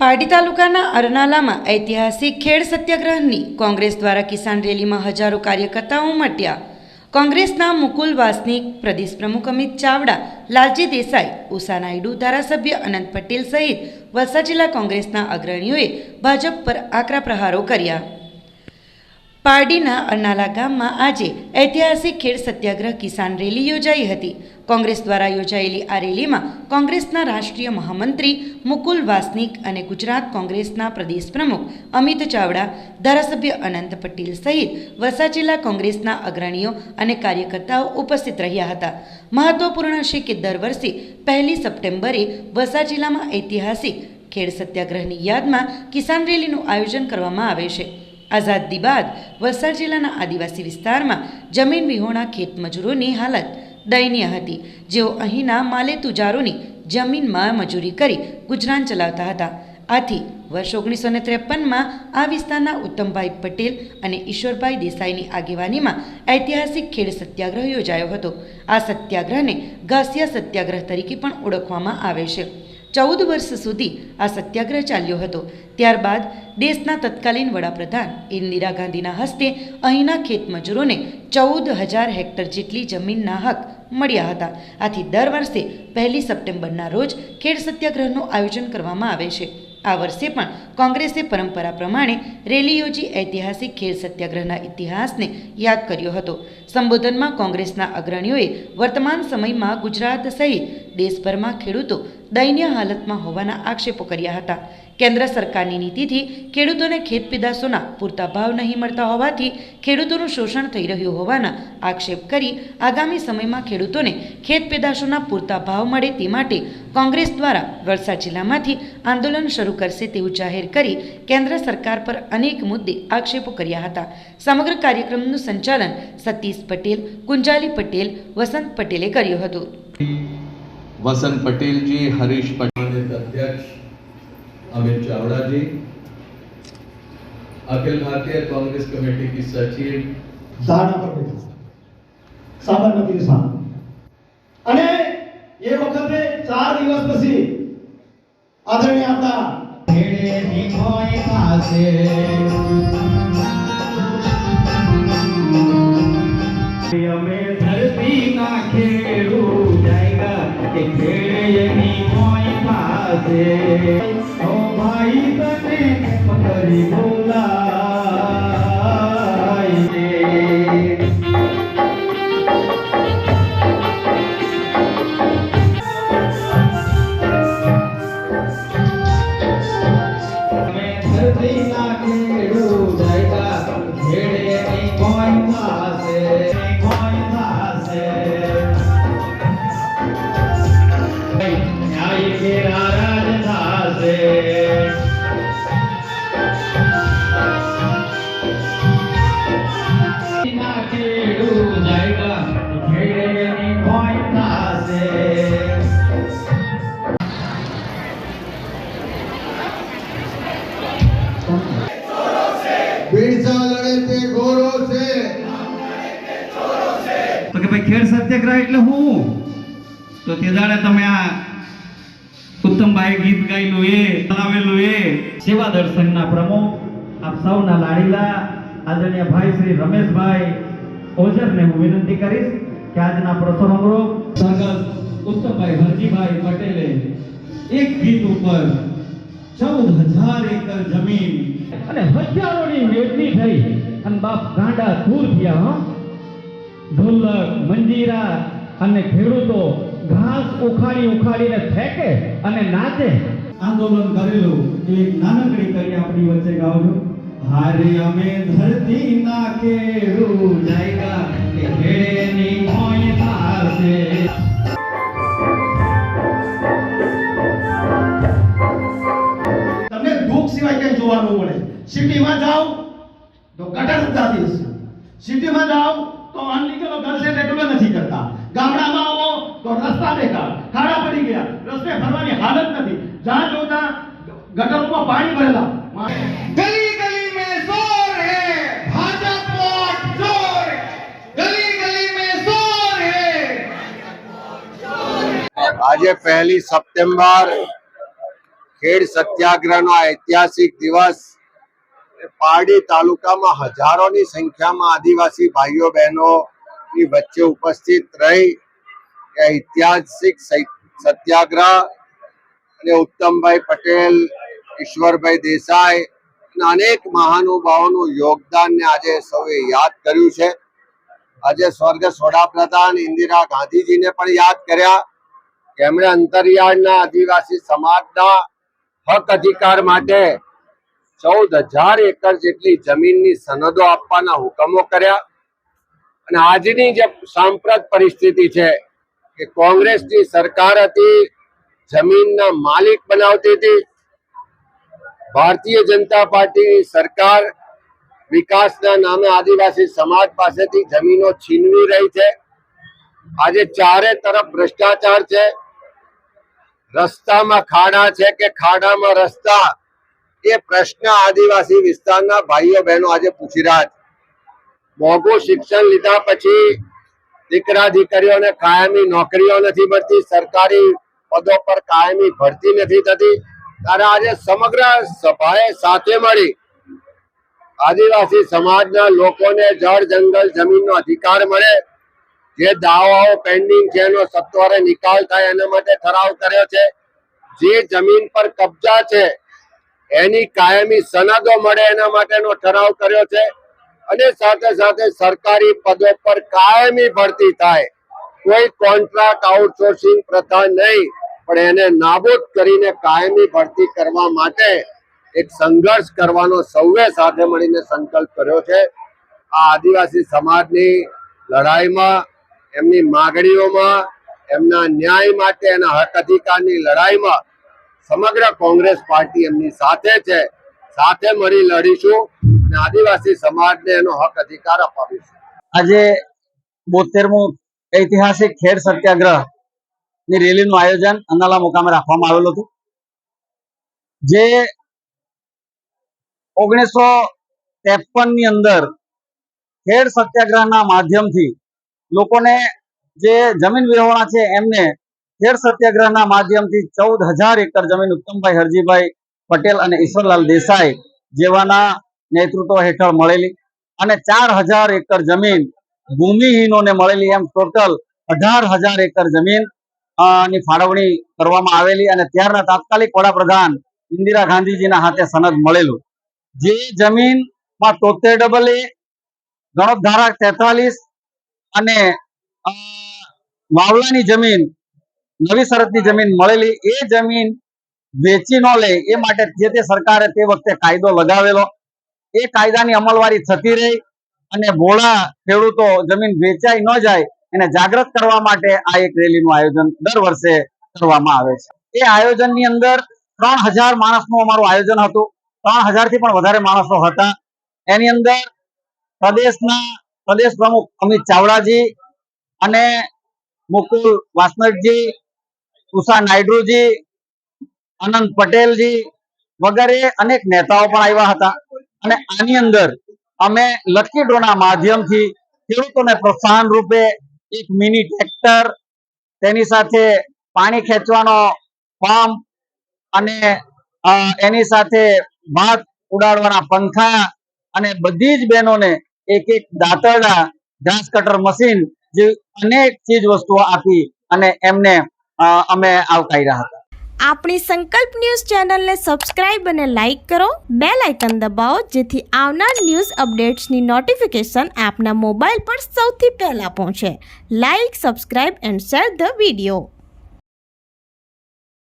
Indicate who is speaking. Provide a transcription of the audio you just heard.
Speaker 1: પારડી તાલુકાના અરનાલામાં ઐતિહાસિક ખેડ સત્યાગ્રહની કોંગ્રેસ દ્વારા કિસાન રેલીમાં હજારો કાર્યકર્તાઓ ઉમટ્યા। કોંગ્રેસના મુકુલ વાસનિક, પ્રદેશ પ્રમુખ અમિત ચાવડા, લાલજી દેસાઈ, ઉષા નાયડુ, ધારાસભ્ય અનંત પટેલ સહિત વલસાડ જિલ્લા કોંગ્રેસના અગ્રણીઓએ ભાજપ પર આકરા પ્રહારો કર્યા। પારડીના અરનાલા ગામમાં આજે ઐતિહાસિક ખેડ સત્યાગ્રહ કિસાન રેલી યોજાઈ હતી। કોંગ્રેસ દ્વારા યોજાયેલી આ રેલીમાં કોંગ્રેસના રાષ્ટ્રીય મહામંત્રી મુકુલ વાસનિક અને ગુજરાત કોંગ્રેસના પ્રદેશ પ્રમુખ અમિત ચાવડા, ધારાસભ્ય અનંત પટેલ સહિત વલસાડ જિલ્લા કોંગ્રેસના અગ્રણીઓ અને કાર્યકર્તાઓ ઉપસ્થિત રહ્યા હતા। મહત્વપૂર્ણ છે કે દર વર્ષે 1 સપ્ટેમ્બરે વલસાડ જિલ્લામાં ઐતિહાસિક ખેડ સત્યાગ્રહની યાદમાં કિસાન રેલીનું આયોજન કરવામાં આવે છે। આઝાદી બાદ વલસાડ જિલ્લાના આદિવાસી વિસ્તારમાં જમીન વિહોણા ખેત મજૂરોની હાલત દયનીય હતી, જેઓ અહીંના માલેતુજારોની જમીનમાં મજૂરી કરી ગુજરાન ચલાવતા હતા। આથી વર્ષ 1953માં આ વિસ્તારના ઉત્તમભાઈ પટેલ અને ઈશ્વરભાઈ દેસાઈની આગેવાનીમાં ઐતિહાસિક ખેડ સત્યાગ્રહ યોજાયો હતો। આ સત્યાગ્રહને ઘાસિયા સત્યાગ્રહ તરીકે પણ ઓળખવામાં આવે છે। 14 વર્ષ સુધી આ સત્યાગ્રહ ચાલ્યો હતો। ત્યારબાદ દેશના તત્કાલીન વડાપ્રધાન ઇન્દિરા ગાંધીના હસ્તે અહીંના ખેત મજૂરોને 14,000 હેક્ટર જેટલી જમીનના હક મળ્યા હતા। આથી દર વર્ષે 1 સપ્ટેમ્બરના રોજ ખેડ સત્યાગ્રહનું આયોજન કરવામાં આવે છે। આ વર્ષે પણ કોંગ્રેસે પરંપરા પ્રમાણે રેલી યોજી ઐતિહાસિક ખેડ સત્યાગ્રહના ઇતિહાસને યાદ કર્યો હતો। સંબોધનમાં કોંગ્રેસના અગ્રણીઓએ વર્તમાન સમયમાં ગુજરાત સહિત દેશભરમાં ખેડૂતો દયનીય હાલતમાં હોવાના આક્ષેપો કર્યા હતા। કેન્દ્ર સરકારની નીતિથી ખેડૂતોને ખેત પેદાશોના પૂરતા ભાવ નહીં મળતા હોવાથી ખેડૂતોનું શોષણ થઈ રહ્યું હોવાના આક્ષેપ કરી આગામી સમયમાં ખેડૂતોને ખેત પેદાશોના પૂરતા ભાવ મળે તે માટે કોંગ્રેસ દ્વારા વલસાડ જિલ્લામાંથી આંદોલન શરૂ કરશે તેવું જાહેર કરી કેન્દ્ર સરકાર પર અનેક મુદ્દે આક્ષેપો કર્યા હતા। સમગ્ર કાર્યક્રમનું સંચાલન સતીશ પટેલ, કુંજાલી પટેલ, વસંત પટેલે કર્યું હતું।
Speaker 2: वसंत पटेल जी, हरीश पटेल, अध्यक्ष अमित चावड़ा जी, अखिल भारतीय कांग्रेस कमेटी की सचिव
Speaker 3: दाना पर बैठा साबरमती साहब અને એ વખતે 4 દિવસ પછી આદરણીય આપણા ખેડે ની કોઈ પાસે અમે ધરતી ના ખેડૂ જાયગા કે ખેડે ની કોઈ પાસે ઓ ભાઈ તને પકડી બોલાય
Speaker 4: बिरसा लड़े ते गोरो से
Speaker 5: तो के भाई खेड सत्याग्रह એટલે હું તો તે દાડે તમે આ ઉત્તમભાઈ ગીત ગાયેલું એ ચલાવેલું એ સેવા દર્શનના પ્રમુખ આપ સૌના લાડીલા આદરણીય ભાઈ શ્રી રમેશભાઈ ઓજરને હું વિનંતી કરીશ કે આજના પ્રસંગો સર્ગસ ઉત્તમભાઈ હરજીભાઈ પટેલે એક ગીત ઉપર 14,000 એકર જમીન અને હજારોની વેચણી થઈ અને બાપ ગાંડા દૂર થયા। હા, ઢોલક, મંજીરા અને ખેડૂતો ઘાસ ઉખાડીને ફેંકે અને નાચે આંદોલન કરેલું એક નાનકડી કરી આપણી વચ્ચે ગાવજો। હારે અમે ધરતી ના ખેડૂ જાયગા કે ખેડેની મોય થાશે।
Speaker 3: તમને દુઃખ સિવાય કઈ જોવાનું મળે। સિટીમાં જાઓ તો ગટર જાતી છે, સિટીમાં જાઓ તો અનલીગલ ઘર છે રેગ્યુલર નથી કરતા, ગામડામાં આવો તો રસ્તા બેકાર, ખાડા પડી ગયા, રસ્તે ફરવાની હાલત નથી, જ્યાં જોતા ગટરોમાં પાણી ભરેલા।
Speaker 4: गली गली में शोर है भाजपा वोट चोर, गली गली में शोर है।
Speaker 6: आज 1 सप्टेम्बर ખેડ સત્યાગ્રહનો ઐતિહાસિક દિવસ પારડી તાલુકામાં હજારોની સંખ્યામાં આદિવાસી ભાઈઓ બહેનોની વચ્ચે ઉપસ્થિત રહી ઐતિહાસિક સત્યાગ્રહ અને ઉત્તમભાઈ પટેલ, ઈશ્વરભાઈ દેસાઈ અને અનેક મહાનુભાવોનું યોગદાનને આજે સૌએ યાદ કર્યું છે. આજે સ્વર્ગસ્થ વડાપ્રધાન ઇન્દિરા ગાંધીજીને પણ યાદ કર્યા કે એમણે અંતરિયાળના આદિવાસી સમાજના હક અધિકાર માટે 14,000 એકર જેટલી જમીનની સનદો આપવાના હુકમો કર્યા. અને આજની જે સાંપ્રત પરિસ્થિતિ છે કે કોંગ્રેસની સરકાર હતી, જમીનના માલિક બનાવતી હતી. ભારતીય જનતા પાર્ટીની સરકાર વિકાસના નામે આદિવાસી સમાજ પાસેથી જમીનો છીનવી રહી છે. આજે ચારે તરફ ભ્રષ્ટાચાર છે. રસ્તામાં ખાડા છે કે ખાડામાં રસ્તા, એ પ્રશ્ન આદિવાસી વિસ્તારના ભાઈઓ બહેનો આજે પૂછી રહ્યા છે. મોંઘું શિક્ષણ લીધા પછી દીકરા દીકરીઓને કાયમી નોકરીઓ નથી મળતી, સરકારી પદો પર કાયમી ભરતી નથી થતી. ત્યારે આજે સમગ્ર સભાએ સાથે મળી આદિવાસી સમાજના લોકોને જળ જંગલ જમીનનો અધિકાર મળે, જે દાવાઓ પેન્ડિંગ છે એનો સત્વરે નિકાલ થાય એના માટે ઠરાવ કર્યો છે. જે જમીન પર કબજા છે એની કાયમી સનદો મળે એના માટેનો ઠરાવ કર્યો છે. અને સાથે સાથે સરકારી પદો પર કાયમી ભરતી થાય, કોઈ કોન્ટ્રાક્ટ આઉટસોર્સિંગ પ્રથા નહીં, પણ એને નાબૂદ કરીને કાયમી ભરતી કરવા માટે એક સંઘર્ષ કરવાનો સૌએ સાથે મળીને સંકલ્પ કર્યો છે. આ આદિવાસી સમાજની લડાઈમાં, એમની માગણીઓમાં, એમના ન્યાય માટે, એના હક અધિકારની લડાઈમાં સમગ્ર કોંગ્રેસ પાર્ટી એમની સાથે છે. સાથે મળી લડીશું અને આદિવાસી સમાજને એનો હક અધિકાર અપાવીશું.
Speaker 7: આજે 72મું ઐતિહાસિક ખેડ સત્યાગ્રહ ની રેલીનું આયોજન અનાલા મુકામે રાખવામાં આવેલું હતું, જે 1953 ની અંદર ખેડ સત્યાગ્રહના માધ્યમથી લોકોને જે જમીન વિહોણા છે એમને ખેડ સત્યાગ્રહના માધ્યમથી 14,000 એકર જમીન ઉત્તમભાઈ હરજીભાઈ પટેલ અને ઈશ્વરલાલ દેસાઈ જેવાના નેતૃત્વ હેઠળ મળેલી, અને 4,000 એકર જમીન ભૂમિહીનોને મળેલી, એમ ટોટલ 18,000 એકર જમીન ની ફાળવણી કરવામાં આવેલી. અને ત્યારના તાત્કાલિક વડાપ્રધાન ઇન્દિરા ગાંધીજીના હાથે સનદ મળેલું. જે જમીનમાં 73AA, ગણોત ધારા 43 અને વાવલાની જમીન, નવી શરતની જમીન મળેલી. એ જમીન વેચી ન લે એ માટે જે તે સરકારે તે વખતે કાયદો લગાવેલો. એ કાયદાની અમલવારી થતી રહી અને ભોળા ખેડૂતો જમીન વેચાઈ ન જાય એને જાગૃત કરવા માટે આ એક રેલીનું આયોજન દર વર્ષે કરવામાં આવે છે. એ આયોજનની અંદર 3,000 માણસનું અમારું આયોજન હતું. 3,000 થી પણ વધારે માણસો હતા. એની અંદર પ્રદેશ પ્રમુખ અમિત ચાવડાજી અને મુકુલ વાસનિકજી, ઉષા નાયડુજી, અનંત પટેલજી વગેરે અનેક નેતાઓ પણ આવ્યા હતા. અને આની અંદર અમે લકી ડ્રોના માધ્યમથી ખેડૂતોને પ્રોત્સાહન રૂપે એક મિની ટ્રેક્ટર, તેની સાથે પાણી ખેંચવાનો પંપ અને એની સાથે ભાત ઉડાડવાના પંખા અને બધી જ બહેનોને એક દાંતરડા, ઘાસ કટર મશીન જેવી અનેક ચીજ વસ્તુઓ આપી અને એમને અમે આવકાર્યા હતા.
Speaker 8: આપણી સંકલ્પ ન્યૂઝ ચેનલને સબસ્ક્રાઇબ અને લાઇક કરો, બેલ આઇકન દબાવો, જેથી આવનાર ન્યૂઝ અપડેટ્સની નોટિફિકેશન આપના મોબાઈલ પર સૌથી પહેલા પહોંચે. Like, subscribe and share the video.